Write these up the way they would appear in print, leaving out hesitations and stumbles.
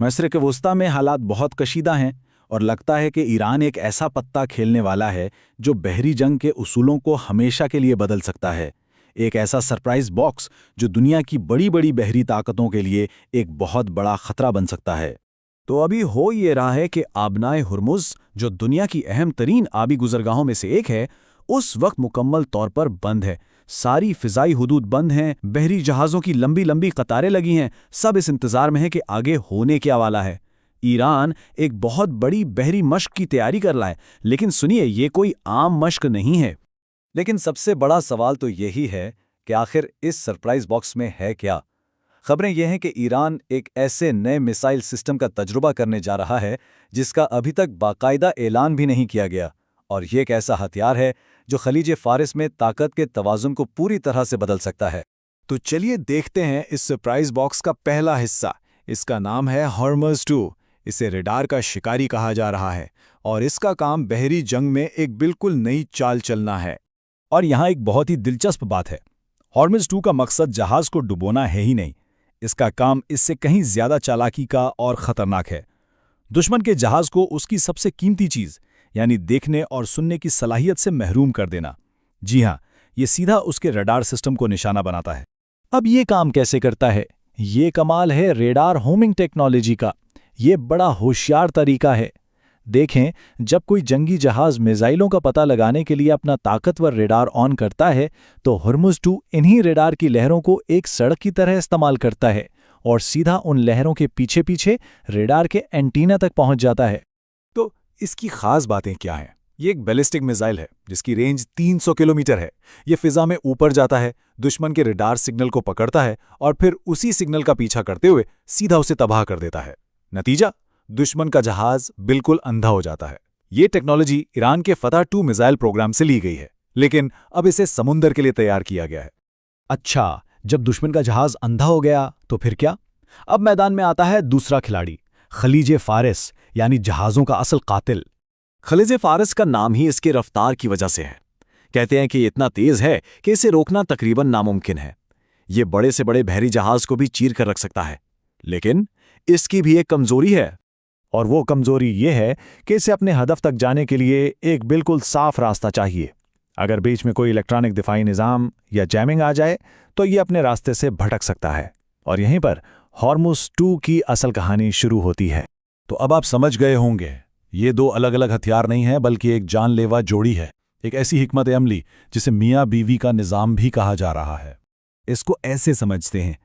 मशरिक़ वस्ता में हालात बहुत कशीदा हैं और लगता है कि ईरान एक ऐसा पत्ता खेलने वाला है जो बहरी जंग के उसूलों को हमेशा के लिए बदल सकता है। एक ऐसा सरप्राइज बॉक्स जो दुनिया की बड़ी बड़ी बहरी ताकतों के लिए एक बहुत बड़ा खतरा बन सकता है। तो अभी हो ये रहा है कि आबनाए हुर्मुज़, जो दुनिया की अहम तरीन आबी गुजरगाहों में से एक है, उस वक्त मुकम्मल तौर पर बंद है। सारी फ़िज़ाई हुदूद बंद हैं, बहरी जहाज़ों की लंबी लंबी कतारें लगी हैं। सब इस इंतज़ार में है कि आगे होने क्या वाला है। ईरान एक बहुत बड़ी बहरी मश्क की तैयारी कर रहा है, लेकिन सुनिए, ये कोई आम मश्क नहीं है। लेकिन सबसे बड़ा सवाल तो यही है कि आखिर इस सरप्राइज बॉक्स में है क्या। खबरें यह हैं कि ईरान एक ऐसे नए मिसाइल सिस्टम का तजुर्बा करने जा रहा है जिसका अभी तक बाकायदा ऐलान भी नहीं किया गया, और ये एक ऐसा हथियार है जो खलीज फारिस में ताकत के तवाज़ुन को पूरी तरह से बदल सकता है। तो चलिए देखते हैं इस सरप्राइज बॉक्स का पहला हिस्सा। इसका नाम है हॉर्मज़ 2। इसे रेडार का शिकारी कहा जा रहा है और इसका काम बहरी जंग में एक बिल्कुल नई चाल चलना है। और यहाँ एक बहुत ही दिलचस्प बात है, हॉर्मज़ 2 का मकसद जहाज को डुबोना है ही नहीं, इसका काम इससे कहीं ज्यादा चालाकी का और खतरनाक है। दुश्मन के जहाज को उसकी सबसे कीमती चीज यानी देखने और सुनने की सलाहियत से महरूम कर देना। जी हाँ, ये सीधा उसके रडार सिस्टम को निशाना बनाता है। अब ये काम कैसे करता है? ये कमाल है रेडार होमिंग टेक्नोलॉजी का। ये बड़ा होशियार तरीका है। देखें, जब कोई जंगी जहाज मिसाइलों का पता लगाने के लिए अपना ताकतवर रेडार ऑन करता है, तो हॉर्मज़ 2 इन्हीं रेडार की लहरों को एक सड़क की तरह इस्तेमाल करता है और सीधा उन लहरों के पीछे पीछे रेडार के एंटीना तक पहुंच जाता है। तो इसकी खास बातें क्या हैं? ये एक बैलिस्टिक मिसाइल है जिसकी रेंज 300 किलोमीटर है। ये फिजा में ऊपर जाता है, दुश्मन के रेडार सिग्नल को पकड़ता है और फिर उसी सिग्नल का पीछा करते हुए सीधा उसे तबाह कर देता है। नतीजा, दुश्मन का जहाज बिल्कुल अंधा हो जाता है। ये टेक्नोलॉजी ईरान के फतह 2 मिसाइल प्रोग्राम से ली गई है, लेकिन अब इसे समुंदर के लिए तैयार किया गया है। अच्छा, जब दुश्मन का जहाज अंधा हो गया तो फिर क्या? अब मैदान में आता है दूसरा खिलाड़ी, खलीज फारिस, यानी जहाज़ों का असल कातिल। खलीज फारिस का नाम ही इसके रफ्तार की वजह से है। कहते हैं कि ये इतना तेज है कि इसे रोकना तकरीबन नामुमकिन है। ये बड़े से बड़े बहरी जहाज को भी चीर कर रख सकता है, लेकिन इसकी भी एक कमजोरी है। और वो कमजोरी ये है कि इसे अपने हदफ तक जाने के लिए एक बिल्कुल साफ रास्ता चाहिए। अगर बीच में कोई इलेक्ट्रॉनिक दिफाई निज़ाम या जैमिंग आ जाए तो ये अपने रास्ते से भटक सकता है। और यहीं पर हॉर्मज़ 2 की असल कहानी शुरू होती है। तो अब आप समझ गए होंगे, ये 2 अलग अलग हथियार नहीं हैं बल्कि एक जानलेवा जोड़ी है, एक ऐसी हिकमत अमली जिसे मियाँ बीवी का निज़ाम भी कहा जा रहा है। इसको ऐसे समझते हैं,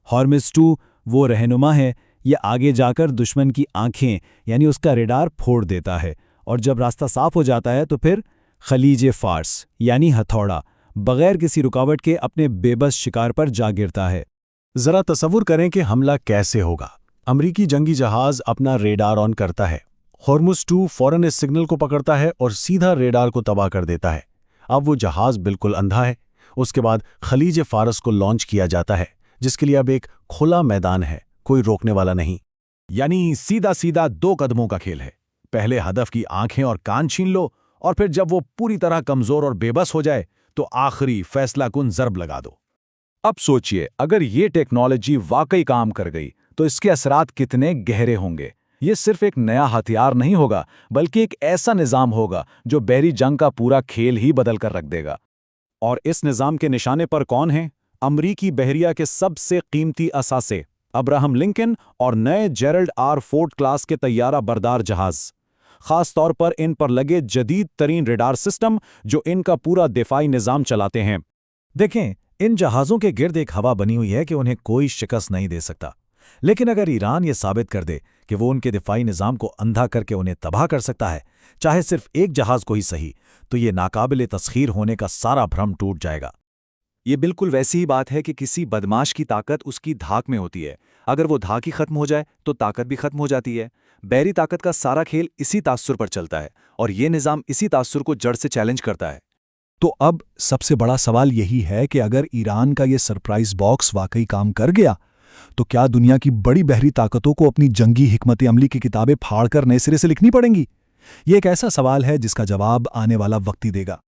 हॉर्मज़ 2 वो रहनुमा है, ये आगे जाकर दुश्मन की आंखें यानी उसका रेडार फोड़ देता है, और जब रास्ता साफ हो जाता है तो फिर खलीज फार्स यानी हथौड़ा बगैर किसी रुकावट के अपने बेबस शिकार पर जा गिरता है। जरा तसव्वुर करें कि हमला कैसे होगा। अमरीकी जंगी जहाज अपना रेडार ऑन करता है, हॉर्मज़ 2 फौरन इस सिग्नल को पकड़ता है और सीधा रेडार को तबाह कर देता है। अब वो जहाज बिल्कुल अंधा है। उसके बाद खलीज फारस को लॉन्च किया जाता है, जिसके लिए अब एक खुला मैदान है, कोई रोकने वाला नहीं। यानी सीधा सीधा 2 कदमों का खेल है। पहले हदफ की आंखें और कान छीन लो, और फिर जब वो पूरी तरह कमजोर और बेबस हो जाए तो आखिरी फैसलाकुन ज़र्ब लगा दो। अब सोचिए, अगर ये टेक्नोलॉजी वाकई काम कर गई तो इसके असरात कितने गहरे होंगे। ये सिर्फ एक नया हथियार नहीं होगा, बल्कि एक ऐसा निज़ाम होगा जो बहरी जंग का पूरा खेल ही बदल कर रख देगा। और इस निज़ाम के निशाने पर कौन है? अमरीकी बहरिया के सबसे कीमती असासे अब्राहम लिंकन और नए जेरल्ड आर फोर्ड क्लास के तैयारा बरदार जहाज। खास तौर पर इन पर लगे जदीद तरीन रेडार सिस्टम जो इनका पूरा दिफाई निज़ाम चलाते हैं। देखें, इन जहाज़ों के गिर्द एक हवा बनी हुई है कि उन्हें कोई शिकस्त नहीं दे सकता। लेकिन अगर ईरान ये साबित कर दे कि वो उनके दिफाई निज़ाम को अंधा करके उन्हें तबाह कर सकता है, चाहे सिर्फ एक जहाज़ को ही सही, तो ये नाकाबिले तस्खीर होने का सारा भ्रम टूट जाएगा। ये बिल्कुल वैसी ही बात है कि किसी बदमाश की ताकत उसकी धाक में होती है। अगर वो धाक ही खत्म हो जाए तो ताकत भी खत्म हो जाती है। बहरी ताकत का सारा खेल इसी तासुर पर चलता है, और ये निज़ाम इसी तासुर को जड़ से चैलेंज करता है। तो अब सबसे बड़ा सवाल यही है कि अगर ईरान का ये सरप्राइज बॉक्स वाकई काम कर गया, तो क्या दुनिया की बड़ी बहरी ताकतों को अपनी जंगी हिकमत अमली की किताबें फाड़कर नए सिरे से लिखनी पड़ेंगी? ये एक ऐसा सवाल है जिसका जवाब आने वाला वक्त ही देगा।